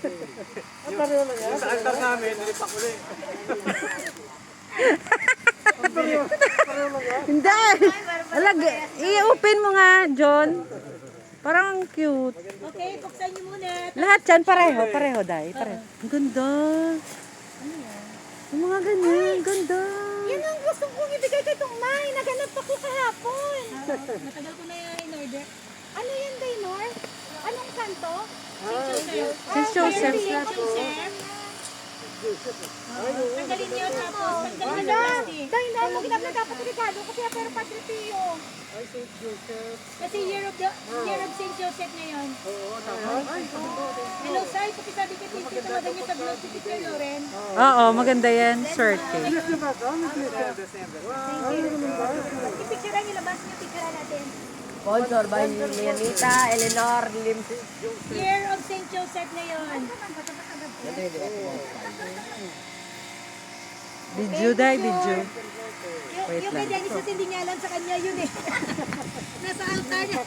Yung sa altar namin, nilipak ulit. Hindi. Alag, i-open mo nga, John. Parang cute. Okay, buksan niyo muna. Lahat yan, pareho, Day. Pareho. Ang ganda. Yung mga ganyan, ganda. Yan ang gusto kong ibigay kay Tong May. Naganap ako kahapon. Matagal ko na in order. Ano yan, Daynor? Anong kanto? St. Joseph. St. Joseph. Tanggalin niyo tapos tanggalin niyo ang plastic. Daynor, mo ginap na dapat regalo kasi pero Padre Pio. Ay, St. Joseph. Kasi year of St. Joseph ngayon. Oo, tama. Ay, Hello, Sai. Pakisabi kay Tito, tawagan niyo sa blog si Teacher Loren. Oo, maganda yan. Swerte. Ipicturean niyo, labas niyo, picturean natin. Sponsor by Lianita, Eleanor, Lim. Year of St. Joseph ngayon. Video, Day, video. Yung kay Dennis, hindi niya alam sa kanya yun eh. Nasa altar niya.